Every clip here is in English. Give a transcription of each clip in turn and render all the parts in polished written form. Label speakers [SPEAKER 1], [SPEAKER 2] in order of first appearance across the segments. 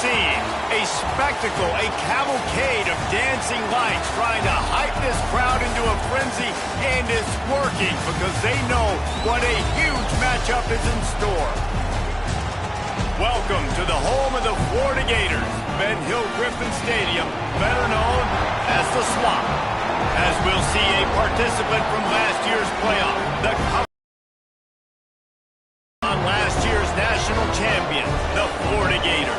[SPEAKER 1] seeing a spectacle, a cavalcade of dancing lights trying to hype this crowd into a frenzy, and it's working because they know what a huge matchup is in store. Welcome to the home of the Florida Gators, Ben Hill Griffin Stadium, better known as the Swamp, as we'll see a participant from last year's playoff, the last year's national champion, the Florida Gators.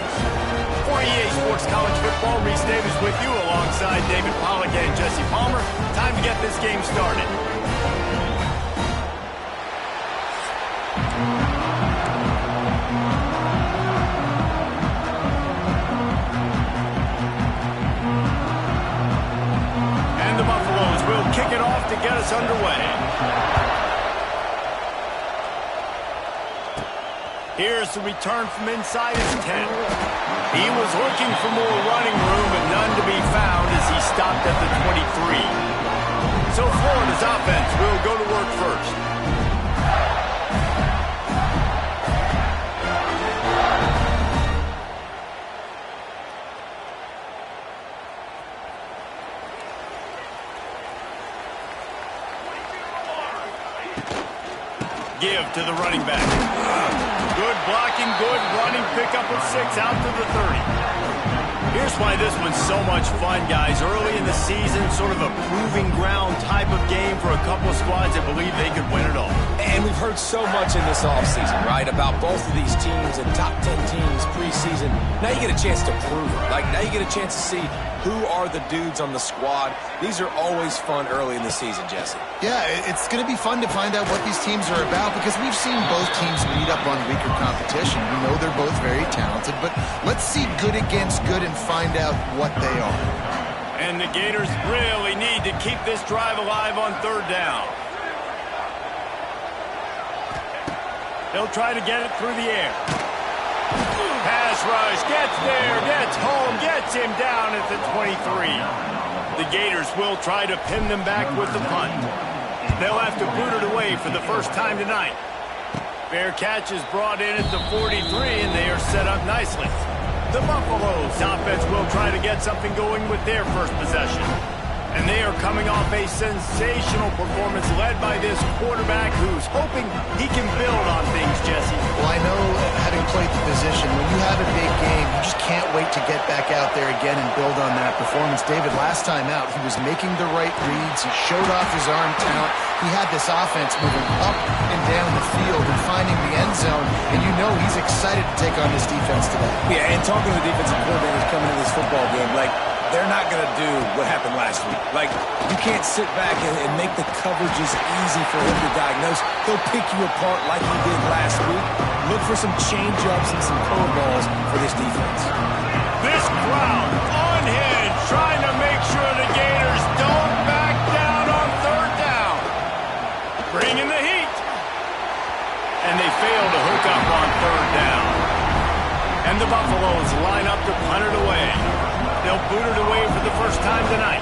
[SPEAKER 1] For EA Sports College Football, Reese Davis with you alongside David Pollack and Jesse Palmer. Time to get this game started. And the Buffaloes will kick it off to get us underway. Here's the return from inside his 10. He was looking for more running room, but none to be found as he stopped at the 23. So Florida's offense will go to work first. Give to the running back. Good blocking, good running, pickup of 6 out to the 30. Here's why this one's so much fun, guys. Early in the season, sort of a proving ground type of game for a couple of squads that believe they could win it all.
[SPEAKER 2] And we've heard so much in this offseason, right, about both of these teams and top 10 teams preseason. Now you get a chance to prove it. Like, now you get a chance to see who are the dudes on the squad. These are always fun early in the season, Jesse.
[SPEAKER 3] Yeah, it's going to be fun to find out what these teams are about because we've seen both teams meet up on weaker competition. We know they're both very talented, but let's see good against good and find out what they are.
[SPEAKER 1] And the Gators really need to keep this drive alive on third down. They'll try to get it through the air. Pass rush, gets there, gets home, gets him down at the 23. The Gators will try to pin them back with the punt. They'll have to boot it away for the first time tonight. Fair catch is brought in at the 43, and they are set up nicely. The Buffaloes offense will try to get something going with their first possession. And they are coming off a sensational performance led by this quarterback who's hoping he can build on things, Jesse.
[SPEAKER 3] Well, I know, having played the position, when you have a big game, you just can't wait to get back out there again and build on that performance. David, last time out, he was making the right reads. He showed off his arm talent. He had this offense moving up and down the field and finding the end zone. And you know he's excited to take on this defense today.
[SPEAKER 2] Yeah, and talking to the defensive coordinators coming into this football game, like, they're not going to do what happened last week. Like, you can't sit back and make the coverages easy for him to diagnose. He'll pick you apart like he did last week. Look for some change-ups and some curveballs for this defense.
[SPEAKER 1] This crowd unhinged, trying to make sure the Gators don't back down on third down. Bringing the heat. And they fail to hook up on third down. And the Buffaloes line up to punt it away. They'll boot it away for the first time tonight.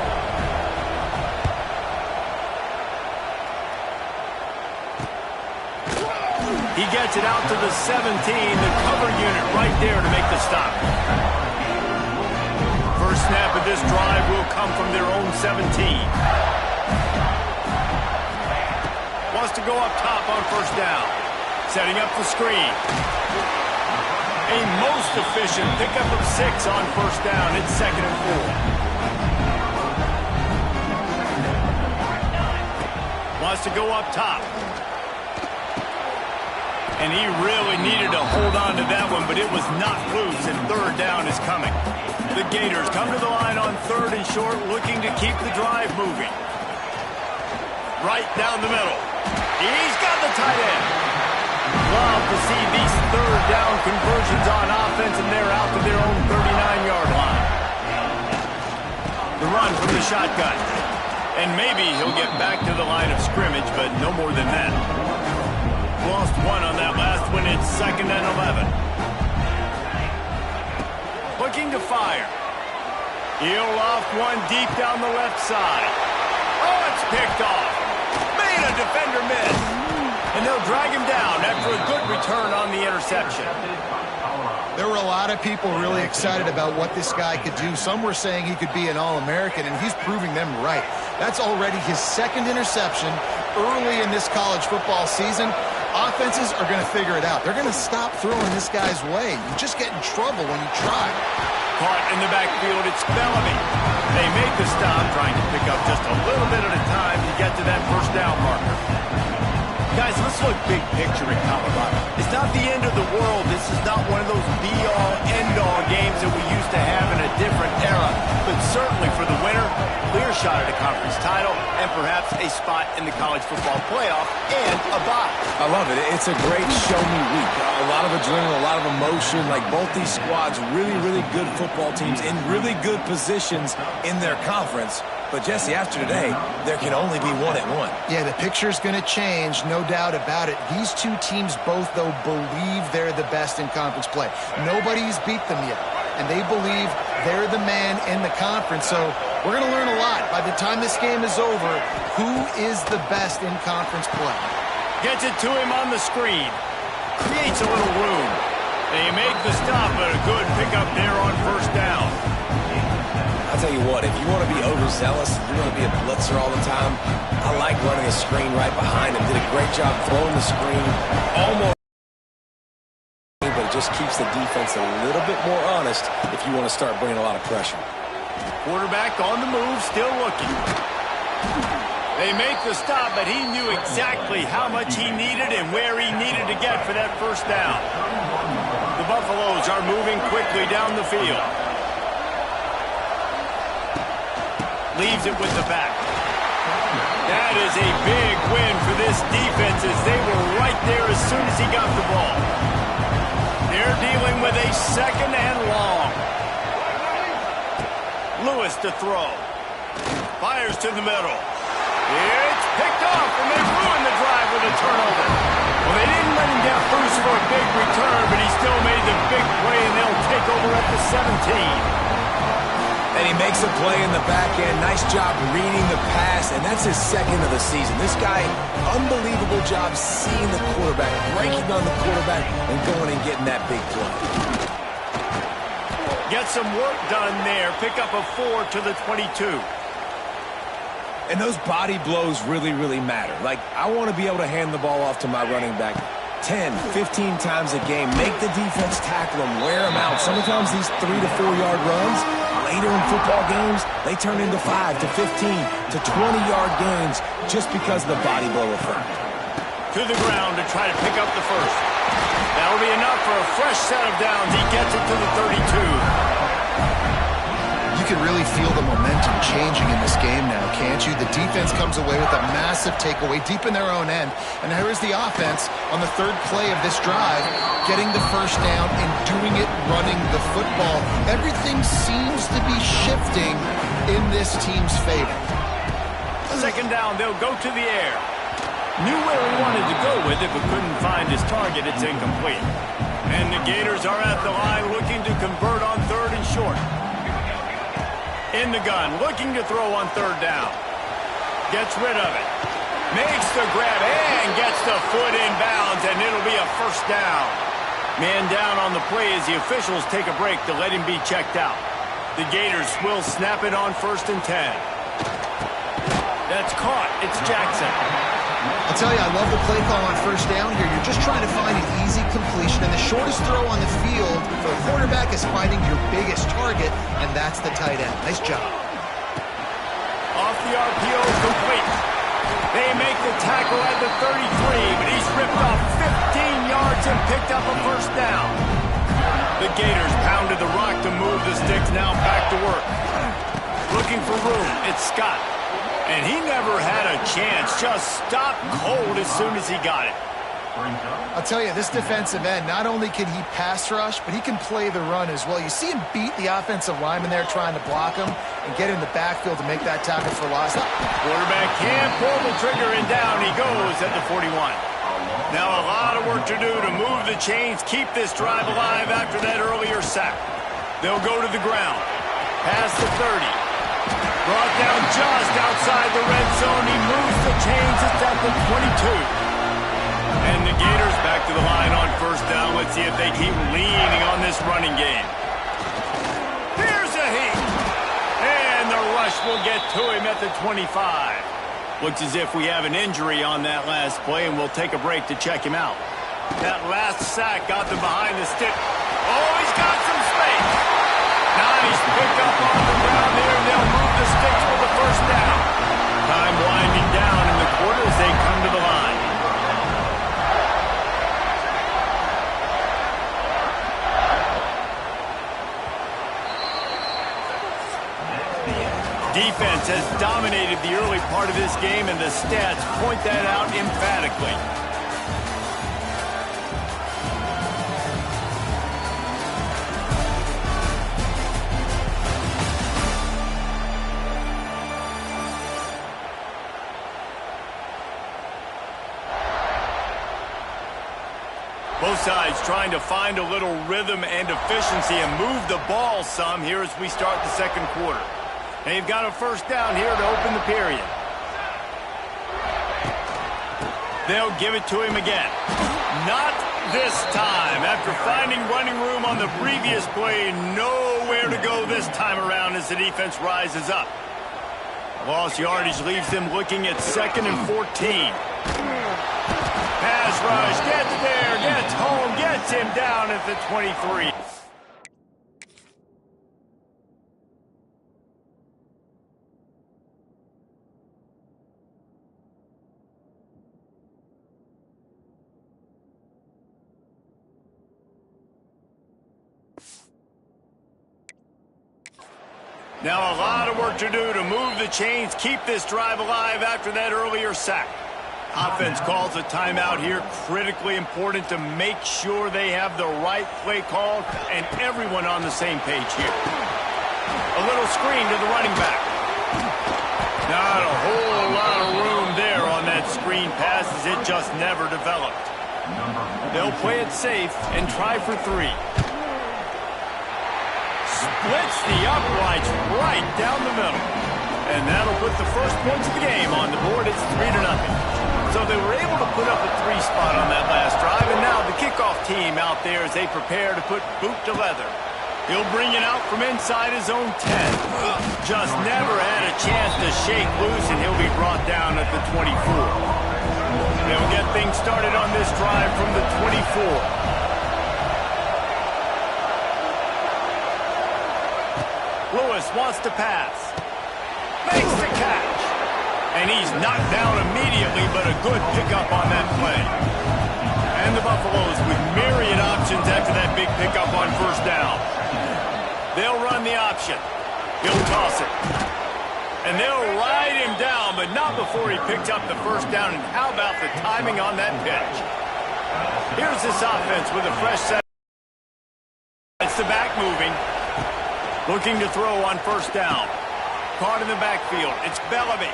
[SPEAKER 1] He gets it out to the 17, the cover unit right there to make the stop. First snap of this drive will come from their own 17. Wants to go up top on first down. Setting up the screen. A most efficient pickup of 6 on first down. It's 2nd and 4. Wants to go up top. And he really needed to hold on to that one, but it was not loose, and third down is coming. The Gators come to the line on 3rd and short, looking to keep the drive moving. Right down the middle. He's got the tight end. Love to see these third down conversions on offense, and they're out to their own 39-yard line. The run from the shotgun. And maybe he'll get back to the line of scrimmage, but no more than that. Lost 1 on that last one. It's 2nd and 11. Looking to fire. He'll off one deep down the left side. Oh, it's picked off. Made a defender miss. And they'll drag him down after a good return on the interception.
[SPEAKER 3] There were a lot of people really excited about what this guy could do. Some were saying he could be an All-American, and he's proving them right. That's already his second interception early in this college football season. Offenses are going to figure it out. They're going to stop throwing this guy's way. You just get in trouble when you try.
[SPEAKER 1] Caught in the backfield, it's Bellamy. They make the stop, trying to pick up just a little bit at a time to get to that first down marker. Guys, let's look big picture at Colorado. It's not the end of the world. This is not one of those be-all, end-all games that we used to have in a different era. But certainly for the winner, clear shot at a conference title and perhaps a spot in the college football playoff and a bye.
[SPEAKER 2] I love it. It's a great show-me week. A lot of adrenaline, a lot of emotion. Like both these squads, really, really good football teams in really good positions in their conference. But, Jesse, after today, there can only be one at one.
[SPEAKER 3] Yeah, the picture's going to change, no doubt about it. These two teams both, though, believe they're the best in conference play. Nobody's beat them yet, and they believe they're the man in the conference. So we're going to learn a lot. By the time this game is over, who is the best in conference play?
[SPEAKER 1] Gets it to him on the screen. Creates a little room. They make the stop, but a good pickup there on first down.
[SPEAKER 2] I'll tell you what, if you want to be overzealous, you want to be a blitzer all the time, I like running a screen right behind him. Did a great job throwing the screen, almost, but it just keeps the defense a little bit more honest if you want to start bringing a lot of pressure.
[SPEAKER 1] Quarterback on the move, still looking. They make the stop, but he knew exactly how much he needed and where he needed to get for that first down. The Buffaloes are moving quickly down the field. Leaves it with the back. That is a big win for this defense as they were right there as soon as he got the ball. They're dealing with a second and long. Lewis to throw. Fires to the middle. It's picked off, and they ruined the drive with a turnover. Well, they didn't let him get Bruce for a big return, but he still made the big play, and they'll take over at the 17.
[SPEAKER 2] And he makes a play in the back end. Nice job reading the pass, and that's his second of the season. This guy, unbelievable job seeing the quarterback, breaking on the quarterback, and going and getting that big play.
[SPEAKER 1] Get some work done there. Pick up a 4 to the 22.
[SPEAKER 2] And those body blows really, really matter. Like, I want to be able to hand the ball off to my running back 10, 15 times a game. Make the defense tackle him, wear him out. Sometimes these 3 to 4 yard runs, later in football games, they turn into 5 to 15 to 20-yard gains just because of the body blow effect.
[SPEAKER 1] To the ground to try to pick up the first. That'll be enough for a fresh set of downs. He gets it to the 32.
[SPEAKER 3] You can really feel the momentum changing in this game now, can't you? The defense comes away with a massive takeaway deep in their own end. And here is the offense on the third play of this drive, getting the first down and doing it running the football. Everything seems to be shifting in this team's favor.
[SPEAKER 1] Second down, they'll go to the air. Knew where he wanted to go with it, but couldn't find his target. It's incomplete. And the Gators are at the line looking to convert on third and short. In the gun, looking to throw on third down. Gets rid of it. Makes the grab and gets the foot in bounds, and it'll be a first down. Man down on the play as the officials take a break to let him be checked out. The Gators will snap it on 1st and 10. That's caught. It's Jackson.
[SPEAKER 3] I'll tell you, I love the play call on first down here. You're just trying to find an easy completion, and the shortest throw on the field for a quarterback is finding your biggest target, and that's the tight end. Nice job.
[SPEAKER 1] Off the RPO, complete. They make the tackle at the 33, but he's ripped off 15 yards and picked up a first down. The Gators pounded the rock to move the sticks, now back to work. Looking for room, it's Scott. And he never had a chance, just stopped cold as soon as he got it.
[SPEAKER 3] I'll tell you, this defensive end, not only can he pass rush, but he can play the run as well. You see him beat the offensive lineman there trying to block him and get in the backfield to make that tackle for loss.
[SPEAKER 1] Quarterback can't pull the trigger, and down he goes at the 41. Now a lot of work to do to move the chains, keep this drive alive after that earlier sack. They'll go to the ground. Past the 30. Brought down just outside the red zone. He moves the chains. It's at the 22. And the Gators back to the line on first down. Let's see if they keep leaning on this running game. Here's a heat. And the rush will get to him at the 25. Looks as if we have an injury on that last play, and we'll take a break to check him out. That last sack got them behind the stick. Oh, he's got some space. Nice pick up on the ground there, and they'll move the sticks for the first down. Time winding down in the quarter as they come to the line. Defense has dominated the early part of this game, and the stats point that out emphatically. Both sides trying to find a little rhythm and efficiency and move the ball some here as we start the second quarter. They've got a first down here to open the period. They'll give it to him again. Not this time. After finding running room on the previous play, nowhere to go this time around as the defense rises up. Lost yardage leaves them looking at 2nd and 14. Pass rush, gets there, gets home, gets him down at the 23. Now a lot of work to do to move the chains, keep this drive alive after that earlier sack. Offense calls a timeout here, critically important to make sure they have the right play call and everyone on the same page here. A little screen to the running back. Not a whole lot of room there on that screen pass as it just never developed. They'll play it safe and try for 3. Splits the uprights right down the middle. And that'll put the first points of the game on the board. It's 3-0. So they were able to put up a 3 spot on that last drive, and now the kickoff team out there as they prepare to put boot to leather. He'll bring it out from inside his own 10. Just never had a chance to shake loose, and he'll be brought down at the 24. They'll get things started on this drive from the 24. Lewis wants to pass. Makes the catch. And he's knocked down immediately, but a good pickup on that play. And the Buffaloes with myriad options after that big pickup on first down. They'll run the option. He'll toss it. And they'll ride him down, but not before he picked up the first down. And how about the timing on that pitch? Here's this offense with a fresh set. It's the back moving. Looking to throw on first down. Caught in the backfield. It's Bellamy.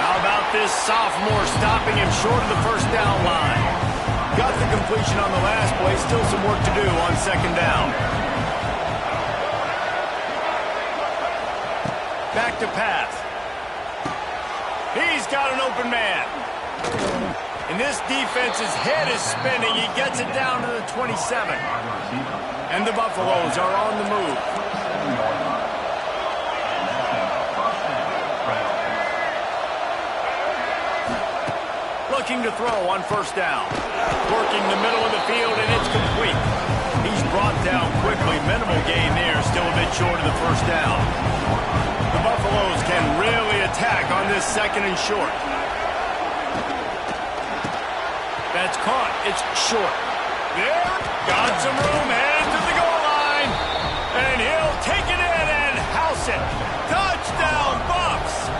[SPEAKER 1] How about this sophomore stopping him short of the first down line? Got the completion on the last play. Still some work to do on second down. Back to pass. He's got an open man. And this defense's head is spinning. He gets it down to the 27. And the Buffaloes are on the move. Looking to throw on first down. Working the middle of the field, and it's complete. He's brought down quickly. Minimal gain there, still a bit short of the first down. The Buffaloes can really attack on this 2nd and short. That's caught. It's short. There, got some room, headed to the goal line. And he'll take it in and house it. Touchdown, Bucs!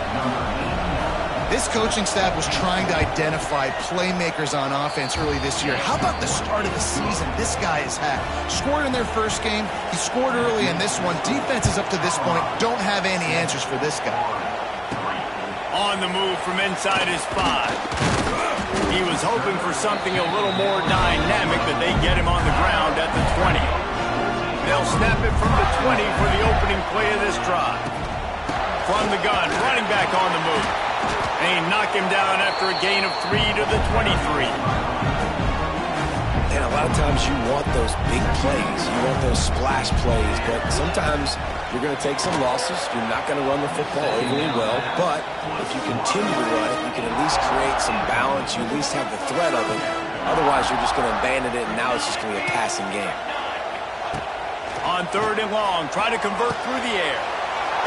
[SPEAKER 3] This coaching staff was trying to identify playmakers on offense early this year. How about the start of the season this guy has had? Scored in their first game. He scored early in this one. Defenses up to this point don't have any answers for this guy.
[SPEAKER 1] On the move from inside his 5. He was hoping for something a little more dynamic, but they get him on the ground at the 20. They'll snap it from the 20 for the opening play of this drive. From the gun, running back on the move. They knock him down after a gain of 3 to the 23.
[SPEAKER 2] And a lot of times you want those big plays. You want those splash plays. But sometimes you're going to take some losses. You're not going to run the football overly well. But if you continue to run it, you can at least create some balance. You at least have the threat of it. Otherwise, you're just going to abandon it, and now it's just going to be a passing game.
[SPEAKER 1] On 3rd and long, try to convert through the air.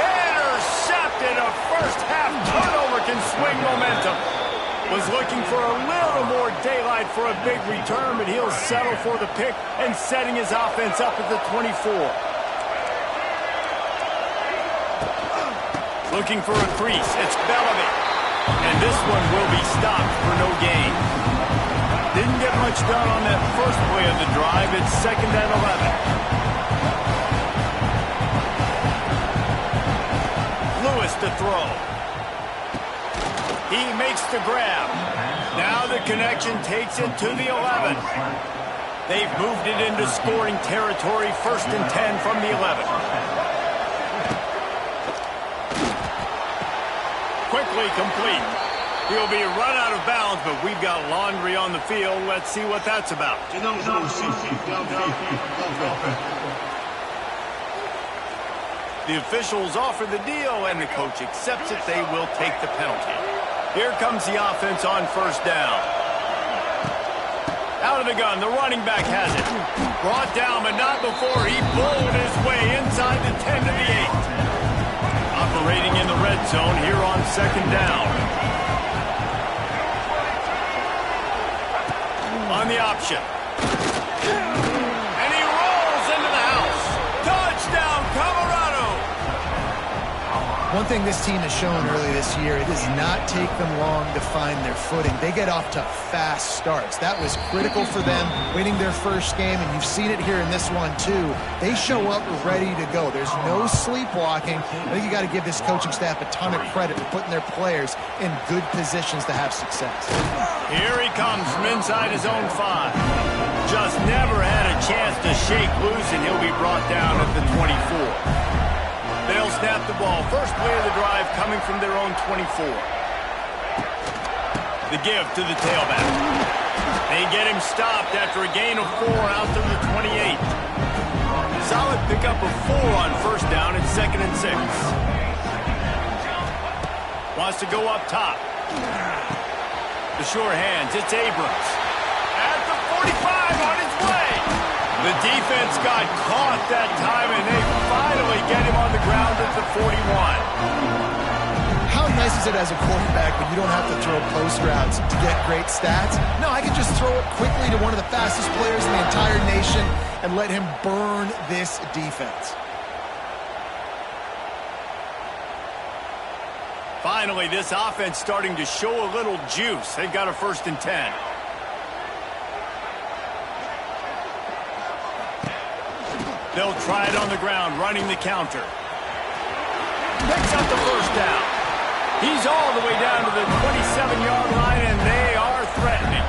[SPEAKER 1] Intercepted. A first-half turnover can swing momentum. Was looking for a little more daylight for a big return, but he'll settle for the pick and setting his offense up at the 24. Looking for a crease. It's Bellamy. And this one will be stopped for no gain. Didn't get much done on that first play of the drive. It's 2nd and 11. Lewis to throw. He makes the grab. Now the connection takes it to the 11. They've moved it into scoring territory. 1st and 10 from the 11. Quickly complete. He'll be run out of bounds, but we've got laundry on the field. Let's see what that's about. The officials offer the deal, and the coach accepts it. They will take the penalty. Here comes the offense on 1st down. Out of the gun, the running back has it. Brought down, but not before he bowled his way inside the 10 to the 8. Operating in the red zone here on 2nd down. On the option. And he rolls into the house. Touchdown, Colorado!
[SPEAKER 3] One thing this team has shown early this year, it does not take them long to find their footing. They get off to fast starts. That was critical for them winning their first game, and you've seen it here in this one too. They show up ready to go. There's no sleepwalking. I think you got to give this coaching staff a ton of credit for putting their players in good positions to have success.
[SPEAKER 1] Here he comes from inside his own 5. Just never had a chance to shake loose, and he'll be brought down at the 24. They'll snap the ball. First play of the drive coming from their own 24. The give to the tailback. They get him stopped after a gain of 4 out to the 28. Solid pickup of 4 on 1st down. It's 2nd and 6. Wants to go up top. The sure hands. It's Abrams. At the 45 on his way. The defense got caught that time, and they finally get him on the ground at the 41.
[SPEAKER 3] How nice is it as a quarterback when you don't have to throw post routes to get great stats? No, I can just throw it quickly to one of the fastest players in the entire nation and let him burn this defense.
[SPEAKER 1] Finally, this offense starting to show a little juice. They've got a 1st and 10. They'll try it on the ground, running the counter. Picks up the 1st down. He's all the way down to the 27-yard line, and they are threatening.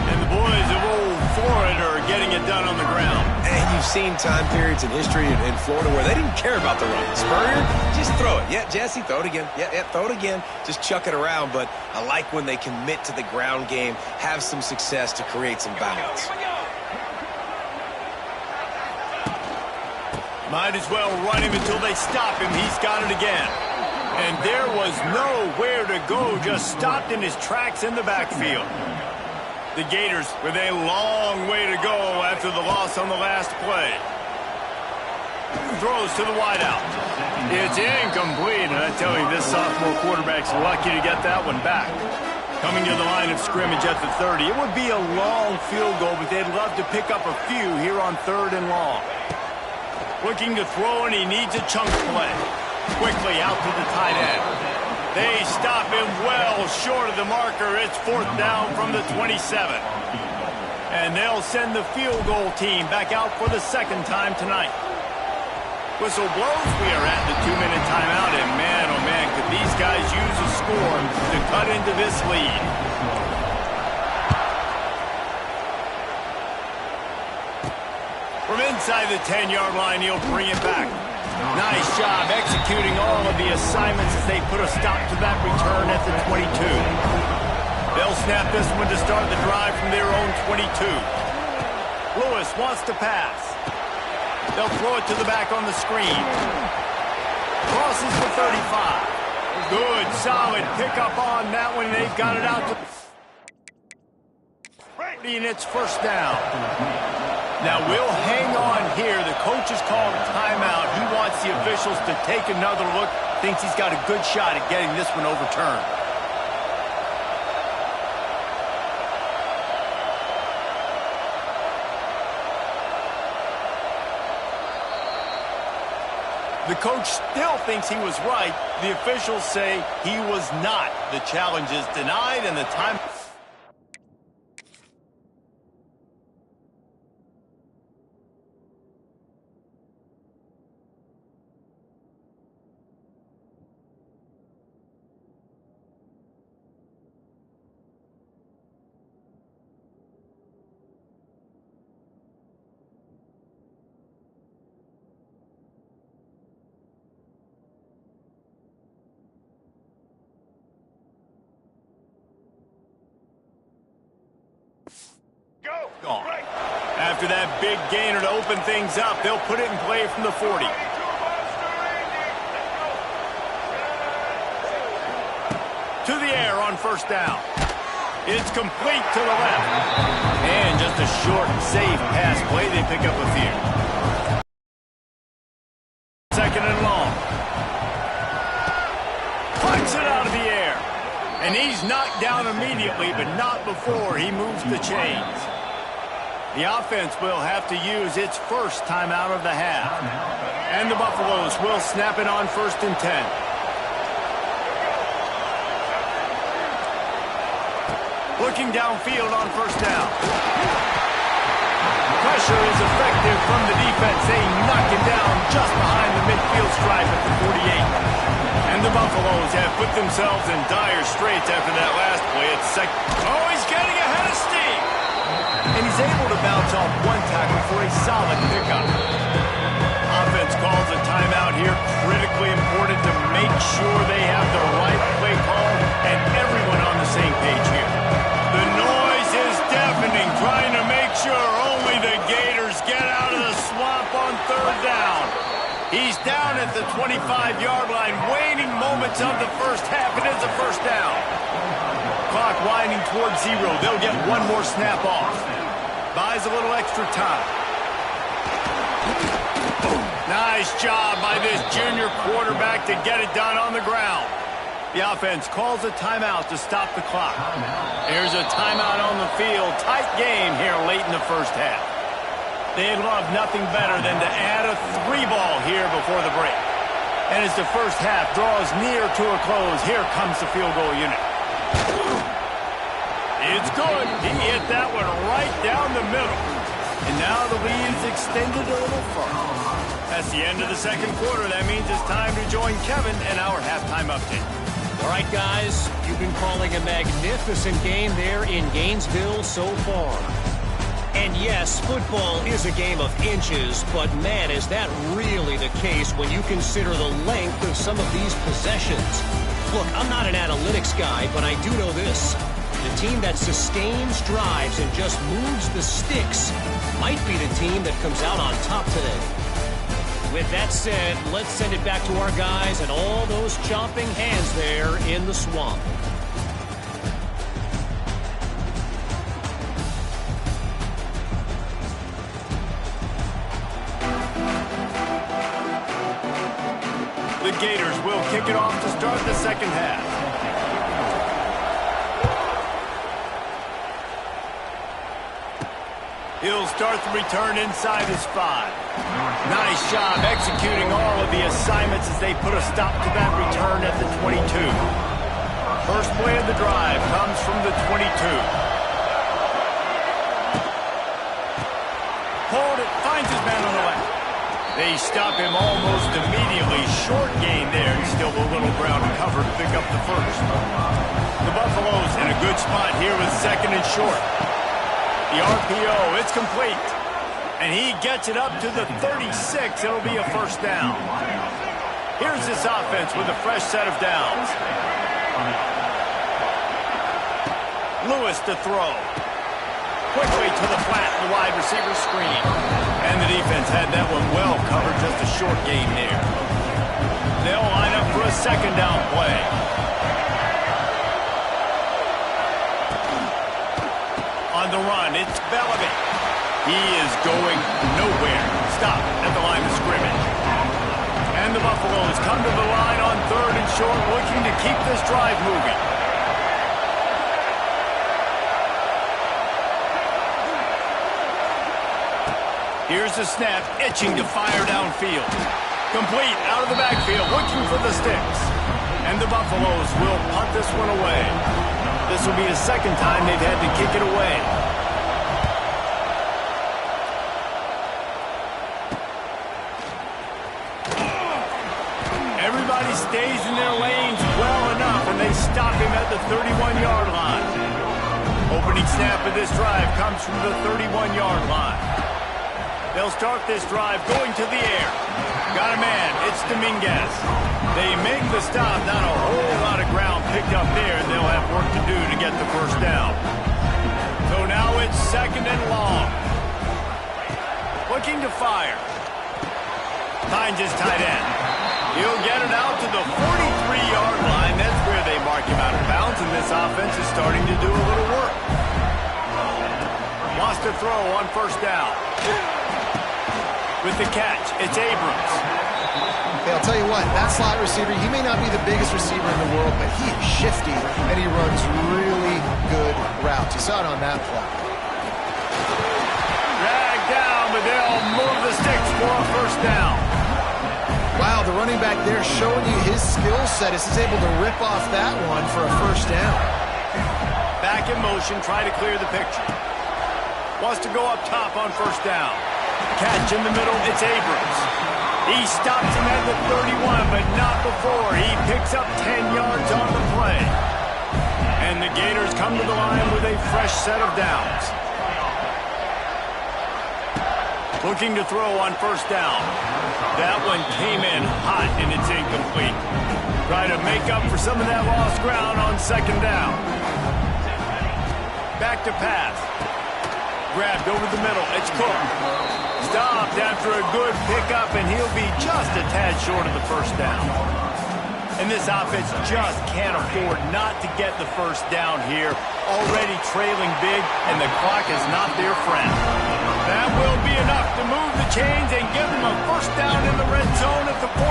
[SPEAKER 1] And the boys of old Florida are getting it done on the ground.
[SPEAKER 2] And you've seen time periods in history in Florida where they didn't care about the run. Spurrier, just throw it. Yeah, Jesse, throw it again. Yeah, throw it again. Just chuck it around. But I like when they commit to the ground game, have some success to create some balance.
[SPEAKER 1] Might as well run him until they stop him. He's got it again. And there was nowhere to go, just stopped in his tracks in the backfield. The Gators with a long way to go after the loss on the last play. Throws to the wideout. It's incomplete, and I tell you, this sophomore quarterback's lucky to get that one back. Coming to the line of scrimmage at the 30. It would be a long field goal, but they'd love to pick up a few here on 3rd and long. Looking to throw, and he needs a chunk play. Quickly out to the tight end. They stop him well short of the marker. It's 4th down from the 27. And they'll send the field goal team back out for the 2nd time tonight. Whistle blows. We are at the 2-minute timeout, and man, oh man, could these guys use a score to cut into this lead. From inside the 10-yard line, he'll bring it back. Nice job executing all of the assignments as they put a stop to that return at the 22. They'll snap this one to start the drive from their own 22. Lewis wants to pass. They'll throw it to the back on the screen. Crosses the 35. Good, solid pickup on that one. They've got it out to... And it's first down. Now we'll hang on here. The coach has called a timeout. He wants the officials to take another look. Thinks he's got a good shot at getting this one overturned. The coach still thinks he was right. The officials say he was not. The challenge is denied and the time... Gone. After that big gainer to open things up, they'll put it in play from the 40. To the air on first down. It's complete to the left. And just a short, safe pass play. They pick up a few. Second and long. Punts it out of the air. And he's knocked down immediately, but not before he moves the chains. The offense will have to use its first timeout of the half. And the Buffaloes will snap it on first and 10. Looking downfield on first down. Pressure is effective from the defense. They knock him down just behind the midfield stripe at the 48. And the Buffaloes have put themselves in dire straits after that last play at second. Oh, he's getting ahead of steam. And he's able to bounce off one tackle for a solid pickup. Offense calls a timeout here. Critically important to make sure they have the right play call and everyone on the same page here. The noise is deafening, trying to make sure only the Gators get out of the swamp on third down. He's down at the 25-yard line, waning moments of the first half. It is a first down. Clock winding towards zero. They'll get one more snap off. Buys a little extra time. Nice job by this junior quarterback to get it done on the ground. The offense calls a timeout to stop the clock. Here's a timeout on the field. Tight game here late in the first half. They'd love nothing better than to add a 3-ball here before the break. And as the first half draws near to a close, here comes the field goal unit. It's good. He hit that one right down the middle. And now the lead is extended a little further. That's the end of the second quarter. That means it's time to join Kevin and our halftime update.
[SPEAKER 4] All right, guys, you've been calling a magnificent game there in Gainesville so far. And yes, football is a game of inches, but man, is that really the case when you consider the length of some of these possessions. Look, I'm not an analytics guy, but I do know this. The team that sustains drives and just moves the sticks might be the team that comes out on top today. With that said, let's send it back to our guys and all those chomping hands there in the swamp.
[SPEAKER 1] The Gators will kick it off to start the second half. He'll start the return inside his 5. Nice job executing all of the assignments as they put a stop to that return at the 22. First play of the drive comes from the 22. Hold it, finds his man on the left. They stop him almost immediately. Short gain there. Still a little ground to cover to pick up the first. The Buffaloes in a good spot here with second and short. The RPO, it's complete. And he gets it up to the 36. It'll be a first down. Here's this offense with a fresh set of downs. Lewis to throw. Quickly to the flat, the wide receiver screen. And the defense had that one well covered, just a short gain there. They'll line up for a second down play. On the run, it's Bellamy. He is going nowhere. Stop at the line of scrimmage. And the Buffaloes come to the line on 3rd and short, looking to keep this drive moving. Here's the snap, itching to fire downfield. Complete, out of the backfield, looking for the sticks. And the Buffaloes will punt this one away. This will be the second time they've had to kick it away. Everybody stays in their lanes well enough, and they stop him at the 31-yard line. Opening snap of this drive comes from the 31-yard line. They'll start this drive going to the air. Got a man. It's Dominguez. They make the stop. Not a whole lot of ground picked up there, and they'll have work to do to get the first down. So now it's 2nd and long. Looking to fire. Finds his tight end. He'll get it out to the 43-yard line. That's where they mark him out of bounds, and this offense is starting to do a little work. Wants to throw on first down. With the catch, it's Abrams.
[SPEAKER 3] Hey, I'll tell you what, that slot receiver, he may not be the biggest receiver in the world, but he is shifty, and he runs really good routes. You saw it on that play.
[SPEAKER 1] Dragged down, but they'll move the sticks for a first down.
[SPEAKER 3] Wow, the running back there showing you his skill set as he's able to rip off that one for a first down.
[SPEAKER 1] Back in motion, try to clear the picture. Wants to go up top on first down. Catch in the middle, it's Abrams. He stops him at the 31, but not before. He picks up 10 yards on the play. And the Gators come to the line with a fresh set of downs. Looking to throw on first down. That one came in hot, and it's incomplete. Try to make up for some of that lost ground on second down. Back to pass. Grabbed over the middle. It's Cook. Stopped after a good pickup, and he'll be just a tad short of the first down. And this offense just can't afford not to get the first down here. Already trailing big, and the clock is not their friend. That will be enough to move the chains and give them a first down in the red zone at the 14.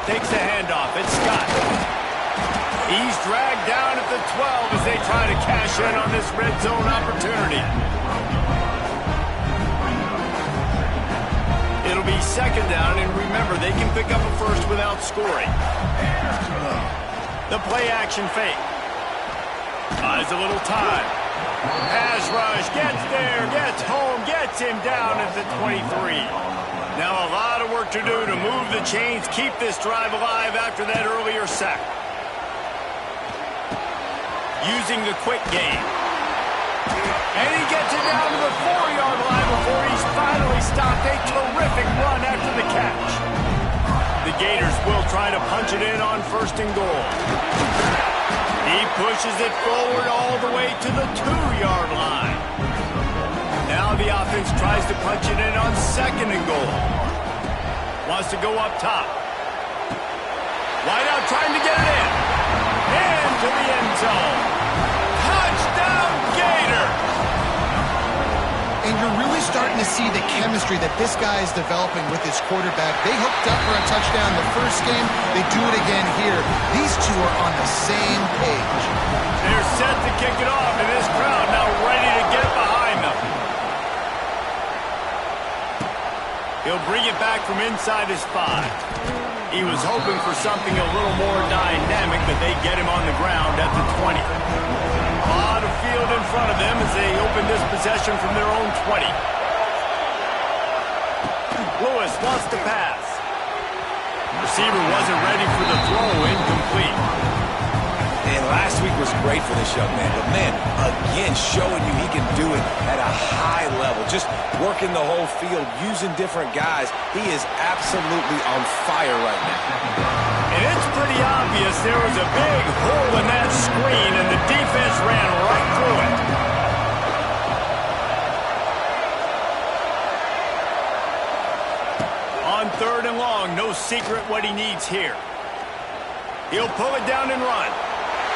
[SPEAKER 1] Takes the handoff. It's Scott. He's dragged down at the 12 as they try to cash in on this red zone opportunity. It'll be second down, and remember, they can pick up a first without scoring. The play action fake. Buys a little time. Pass rush, gets there, gets home, gets him down at the 23. Now a lot of work to do to move the chains, keep this drive alive after that earlier sack. Using the quick game. And he gets it down to the 4-yard line before he's finally stopped. A terrific run after the catch. The Gators will try to punch it in on first and goal. He pushes it forward all the way to the 2-yard line. Now the offense tries to punch it in on second and goal. Wants to go up top. Wide out trying to get it in. Into the end zone. Touchdown, Gator!
[SPEAKER 3] And you're really starting to see the chemistry that this guy is developing with his quarterback. They hooked up for a touchdown the first game. They do it again here. These two are on the same page.
[SPEAKER 1] They're set to kick it off, and this crowd now ready to get behind them. He'll bring it back from inside his 5. He was hoping for something a little more dynamic, but they get him on the ground at the 20. A lot of field in front of them as they open this possession from their own 20. Lewis wants to pass. Receiver wasn't ready for the throw, incomplete.
[SPEAKER 2] And Last week was great for this young man, but man, again, showing you he can do it at a high level. Just working the whole field, using different guys. He is absolutely on fire right now.
[SPEAKER 1] And it's pretty obvious there was a big hole in that screen, and the defense ran right through it. On 3rd and long, no secret what he needs here. He'll pull it down and run.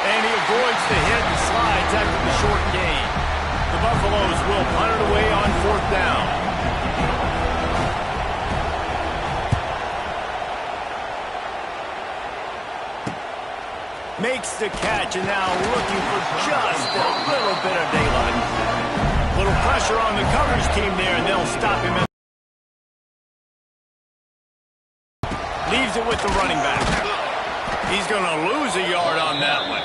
[SPEAKER 1] And he avoids the hit and slides after the short gain. The Buffaloes will punt it away on 4th down. Makes the catch, and now looking for just a little bit of daylight. Little pressure on the coverage team there, and they'll stop him. Leaves it with the running back. He's going to lose a yard on that one.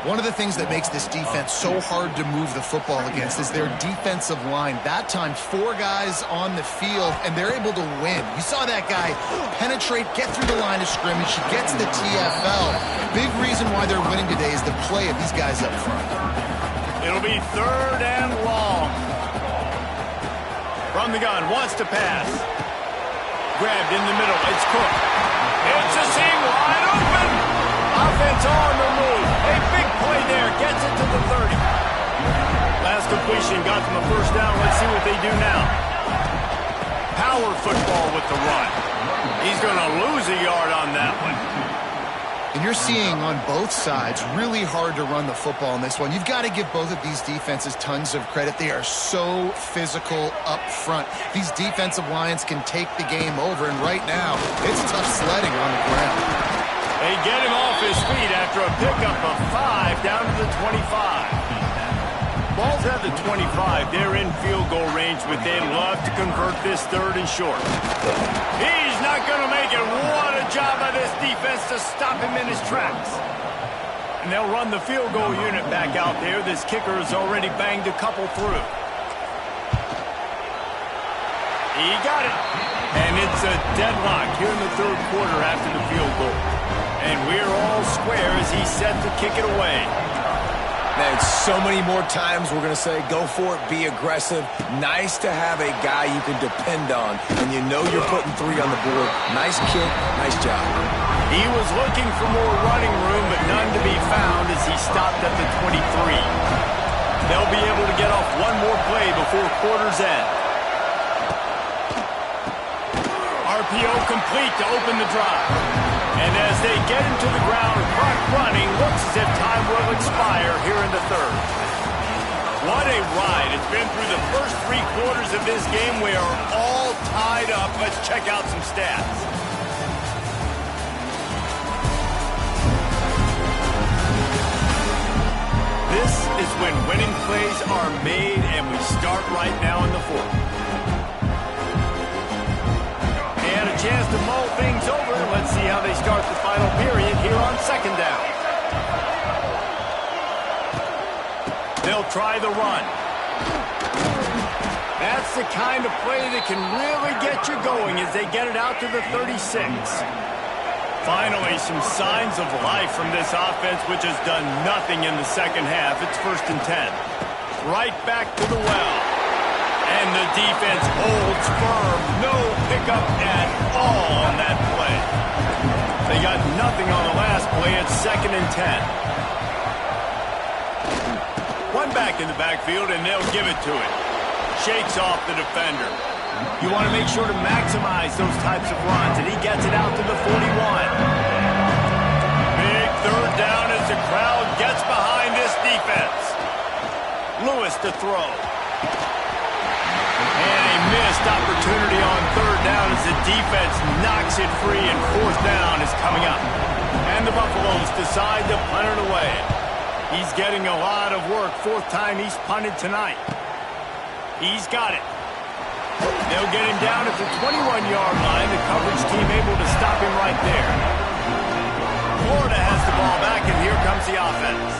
[SPEAKER 3] One of the things that makes this defense so hard to move the football against is their defensive line. That time, 4 guys on the field, and they're able to win. You saw that guy penetrate, get through the line of scrimmage. He gets the TFL. Big reason why they're winning today is the play of these guys up front.
[SPEAKER 1] It'll be 3rd and long. From the gun, wants to pass. Grabbed in the middle. It's Cook. It's a seam wide open. Offense on the move. A big play there. Gets it to the 30. Last completion got them a 1st down. Let's see what they do now. Power football with the run. He's going to lose a yard on that one.
[SPEAKER 3] And you're seeing on both sides really hard to run the football in this one. You've got to give both of these defenses tons of credit. They are so physical up front. These defensive lines can take the game over, and right now, it's tough sledding on the ground.
[SPEAKER 1] They get him off his feet after a pickup of 5 down to the 25. Ball's at the 25. They're in field goal range, but they'd love to convert this 3rd and short. He's not going to make it. What a job by this defense to stop him in his tracks. And they'll run the field goal unit back out there. This kicker has already banged a couple through. He got it. And it's a deadlock here in the 3rd quarter after the field goal. And we're all square as he's set to kick it away.
[SPEAKER 2] Man, so many more times we're going to say, go for it, be aggressive. Nice to have a guy you can depend on, and you know you're putting 3 on the board. Nice kick, nice job.
[SPEAKER 1] He was looking for more running room, but none to be found as he stopped at the 23. They'll be able to get off one more play before quarter's end. RPO complete to open the drive. And as they get him to the ground, clock running, looks as if time will expire here in the 3rd. What a ride. It's been through the first 3 quarters of this game. We are all tied up. Let's check out some stats. This is when winning plays are made, and we start right now in the 4th. And a chance to mull things over. Let's see how they start the final period here on 2nd down. They'll try the run. That's the kind of play that can really get you going as they get it out to the 36. Finally, some signs of life from this offense, which has done nothing in the 2nd half. It's 1st and 10. Right back to the well. And the defense holds firm. No pickup at all on that play. They got nothing on the last play. It's 2nd and 10. One back in the backfield, and they'll give it to him. Shakes off the defender. You want to make sure to maximize those types of runs, and he gets it out to the 41. Big 3rd down as the crowd gets behind this defense. Lewis to throw. And a missed opportunity on 3rd down as the defense knocks it free, and 4th down is coming up. And the Buffaloes decide to punt it away. He's getting a lot of work. 4th time he's punted tonight. He's got it. They'll get him down at the 21-yard line. The coverage team able to stop him right there. Florida has the ball back, and here comes the offense.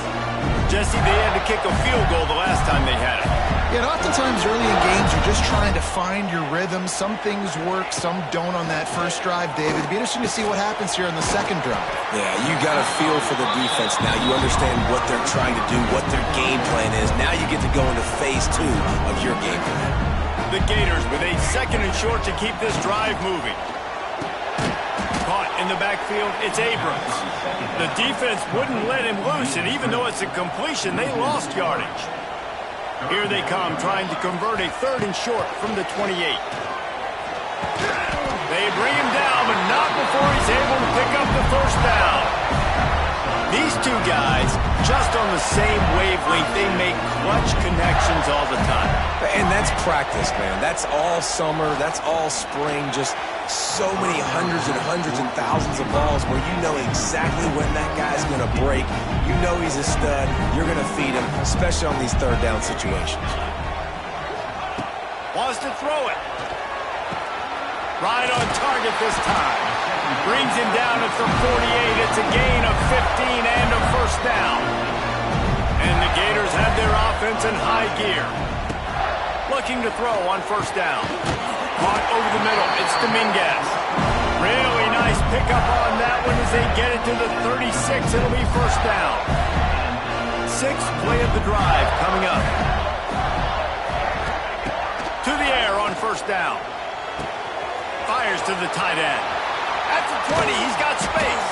[SPEAKER 1] Jesse, they had to kick a field goal the last time they had it.
[SPEAKER 3] Yeah, and oftentimes early in games, you're just trying to find your rhythm. Some things work, some don't on that first drive, David. It'd be interesting to see what happens here on the second drive.
[SPEAKER 2] Yeah, you got a feel for the defense now. You understand what they're trying to do, what their game plan is. Now you get to go into phase 2 of your game plan.
[SPEAKER 1] The Gators with a 2nd and short to keep this drive moving. Caught in the backfield, it's Abrams. The defense wouldn't let him loose, and even though it's a completion, they lost yardage. Here they come, trying to convert a 3rd and short from the 28. They bring him down, but not before he's able to pick up the first down. These two guys, just on the same wavelength, they make clutch connections all the time.
[SPEAKER 2] And that's practice, man. That's all summer. That's all spring. Just so many hundreds and thousands of balls where you know exactly when that guy's going to break. You know he's a stud. You're going to feed him, especially on these 3rd down situations.
[SPEAKER 1] Wants to throw it. Right on target this time. Brings him down at the 48. It's a gain of 15 and a first down. And the Gators have their offense in high gear. Looking to throw on first down. Caught over the middle. It's Dominguez. Really nice pickup on that one as they get it to the 36. It'll be first down. 6th play of the drive coming up. To the air on first down. Fires to the tight end. At the 20, he's got space.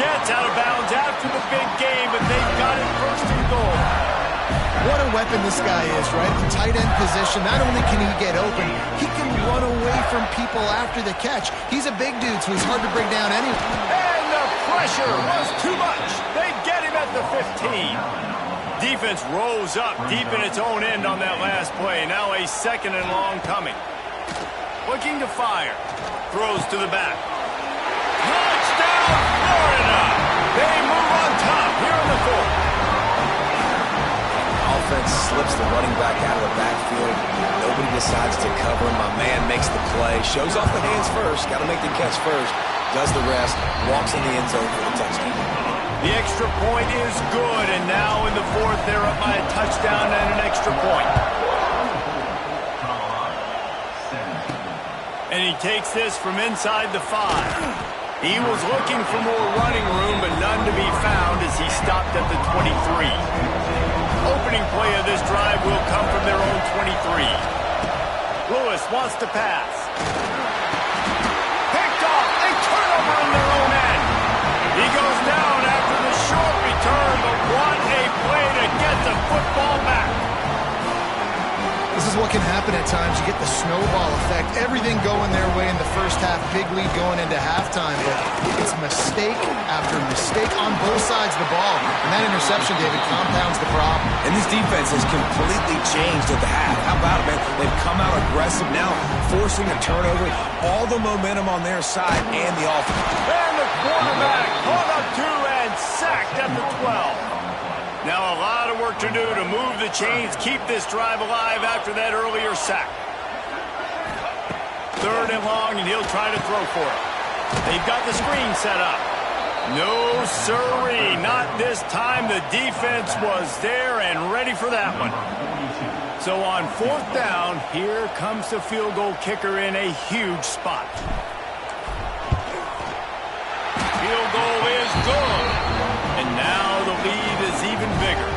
[SPEAKER 1] Gets out of bounds after the big game, but they've got it 1st and goal.
[SPEAKER 3] What a weapon this guy is, right? The tight end position, not only can he get open, he can run away from people after the catch. He's a big dude, so he's hard to bring down anyway.
[SPEAKER 1] And the pressure was too much. They get him at the 15. Defense rose up deep in its own end on that last play. Now a 2nd and long coming. Looking to fire. Throws to the back. Touchdown, Florida! They move on top here in the 4th.
[SPEAKER 2] Offense slips the running back out of the backfield. Nobody decides to cover him. My man makes the play. Shows off the hands first. Got to make the catch first. Does the rest. Walks in the end zone for the touchdown.
[SPEAKER 1] The extra point is good, and now in the 4th, they're up by a touchdown and an extra point. And he takes this from inside the 5. He was looking for more running room, but none to be found as he stopped at the 23. Opening play of this drive will come from their own 23. Lewis wants to pass. Picked off. A turnover in their own end. He goes down after the short return, but what a play to get the football back.
[SPEAKER 3] This is what can happen at times. You get the snowball effect. Everything going their way in the first half. Big lead going into halftime. But it's mistake after mistake on both sides of the ball. And that interception, David, compounds the problem.
[SPEAKER 2] And this defense has completely changed at the half. How about it, man? They've come out aggressive now, forcing a turnover. All the momentum on their side and the offense.
[SPEAKER 1] And the quarterback caught up to and sacked at the 12. Now a lot of work to do to move the chains, keep this drive alive after that earlier sack. 3rd and long, and he'll try to throw for it. They've got the screen set up. No siree, not this time. The defense was there and ready for that one. So on 4th down, here comes the field goal kicker in a huge spot. Field goal is good. And now the lead is even bigger.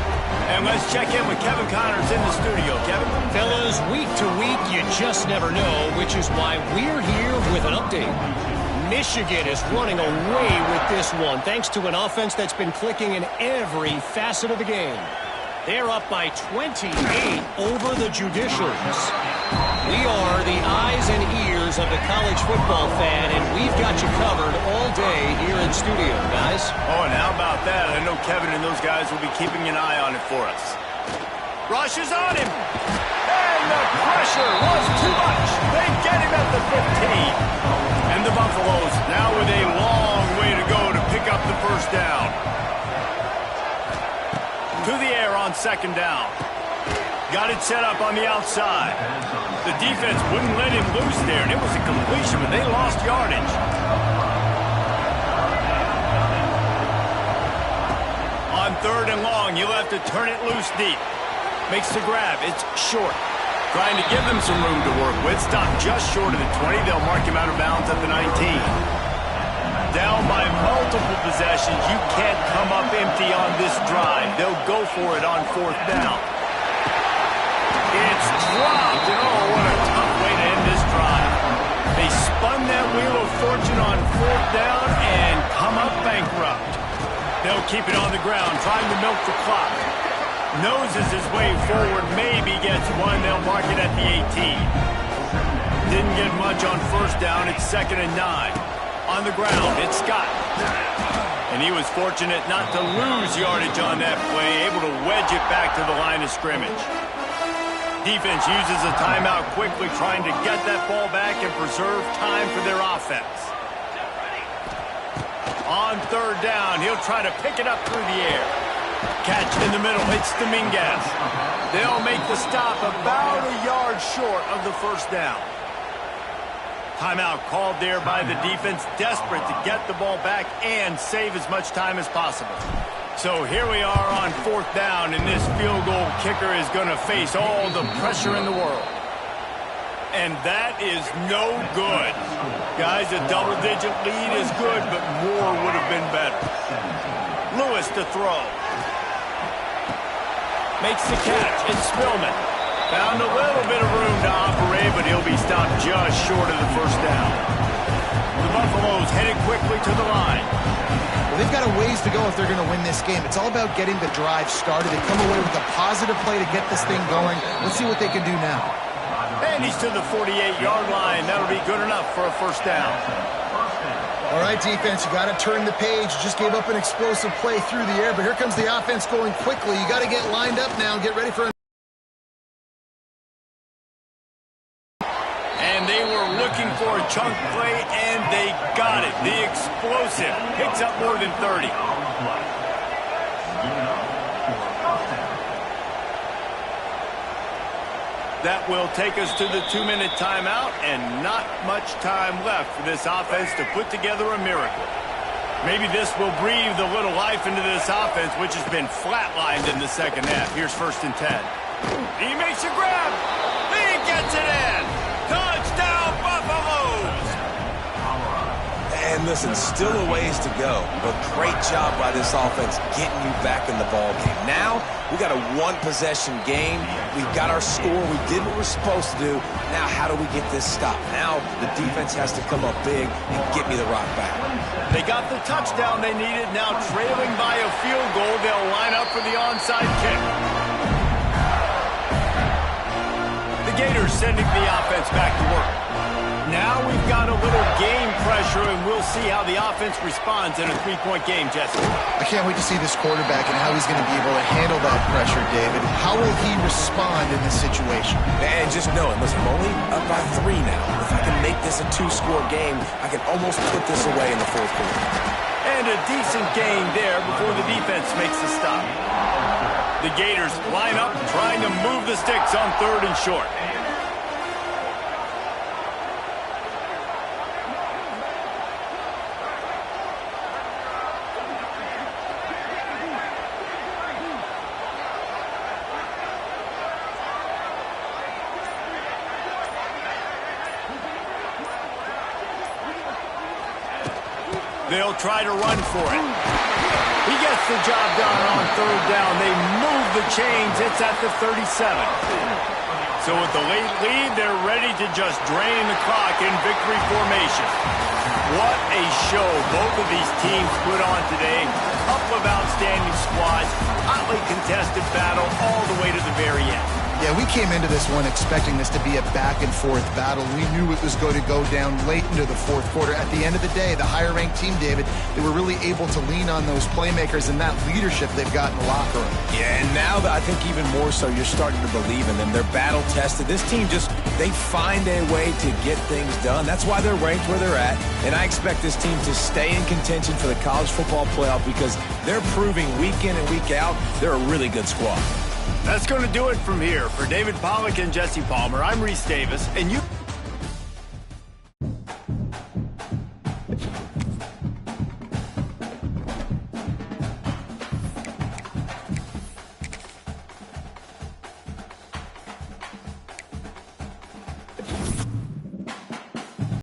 [SPEAKER 1] And let's check in with Kevin Connors in the studio. Kevin?
[SPEAKER 4] Fellas, week to week, you just never know, which is why we're here with an update. Michigan is running away with this one, thanks to an offense that's been clicking in every facet of the game. They're up by 28 over the Judicials. We are the eyes and ears of the college football fan, and we've got you covered all day here in studio, guys.
[SPEAKER 1] Oh, and how about that? I know Kevin and those guys will be keeping an eye on it for us. Rush is on him. And the pressure was too much. They get him at the 15. And the Buffaloes now with a long way to go to pick up the first down. To the air on 2nd down. Got it set up on the outside. The defense wouldn't let him loose there, and it was a completion, but they lost yardage. On 3rd and long, you'll have to turn it loose deep. Makes the grab. It's short. Trying to give them some room to work with. Stopped just short of the 20. They'll mark him out of bounds at the 19. Down by multiple possessions. You can't come up empty on this drive. They'll go for it on 4th down. It's dropped. And oh, what a tough way to end this drive. They spun that wheel of fortune on 4th down and come up bankrupt. They'll keep it on the ground, trying to milk the clock. Noses his way forward, maybe gets one. They'll mark it at the 18. Didn't get much on 1st down. It's 2nd and 9. On the ground, it's Scott. And he was fortunate not to lose yardage on that play, able to wedge it back to the line of scrimmage. Defense uses a timeout quickly, trying to get that ball back and preserve time for their offense. On 3rd down, he'll try to pick it up through the air. Catch in the middle, it's Dominguez. They'll make the stop about a yard short of the 1st down. Timeout called there by the defense, desperate to get the ball back and save as much time as possible. So here we are on 4th down, and this field goal kicker is going to face all the pressure in the world. And that is no good. Guys, a double-digit lead is good, but more would have been better. Lewis to throw. Makes the catch. It's Spillman. Found a little bit of room to operate, but he'll be stopped just short of the 1st down. The Buffaloes headed quickly to the line.
[SPEAKER 3] Well, they've got a ways to go if they're going to win this game. It's all about getting the drive started. They come away with a positive play to get this thing going. Let's see what they can do now.
[SPEAKER 1] And he's to the 48-yard line. That'll be good enough for a 1st down.
[SPEAKER 3] All right, defense, you got to turn the page. You just gave up an explosive play through the air, but here comes the offense going quickly. You got to get lined up now and get ready for a...
[SPEAKER 1] And they were looking for a chunk play, and they got it. The explosive picks up more than 30. That will take us to the 2-minute timeout, and not much time left for this offense to put together a miracle. Maybe this will breathe a little life into this offense, which has been flatlined in the 2nd half. Here's 1st and 10. He makes a grab. He gets it in. Touchdown, Buffaloes!
[SPEAKER 2] And listen, still a ways to go, but great job by this offense getting you back in the ball game. Now, we got a 1-possession game. We've got our score. We did what we're supposed to do. Now, how do we get this stopped? Now, the defense has to come up big and get me the rock back.
[SPEAKER 1] They got the touchdown they needed. Now, trailing by a field goal, they'll line up for the onside kick. The Gators sending the offense back to work. Now we've got a little game pressure, and we'll see how the offense responds in a 3-point game, Jesse.
[SPEAKER 3] I can't wait to see this quarterback and how he's going to be able to handle that pressure, David. How will he respond in this situation?
[SPEAKER 2] And just know it. Listen, I'm only up by 3 now. If I can make this a 2-score game, I can almost put this away in the 4th quarter.
[SPEAKER 1] And a decent gain there before the defense makes the stop. The Gators line up, trying to move the sticks on 3rd and short. They'll try to run for it. He gets the job done on 3rd down. They move the chains. It's at the 37. So with the late lead, they're ready to just drain the clock in victory formation. What a show both of these teams put on today. Couple of outstanding squads, hotly contested battle all the way to the very end.
[SPEAKER 3] Yeah, we came into this one expecting this to be a back-and-forth battle. We knew it was going to go down late into the 4th quarter. At the end of the day, the higher-ranked team, David, they were really able to lean on those playmakers and that leadership they've got in the locker room.
[SPEAKER 2] Yeah, and now I think even more so, you're starting to believe in them. They're battle-tested. This team they find a way to get things done. That's why they're ranked where they're at. And I expect this team to stay in contention for the college football playoff because they're proving week in and week out they're a really good squad.
[SPEAKER 1] That's going to do it from here. For David Pollack and Jesse Palmer, I'm Reese Davis, and you...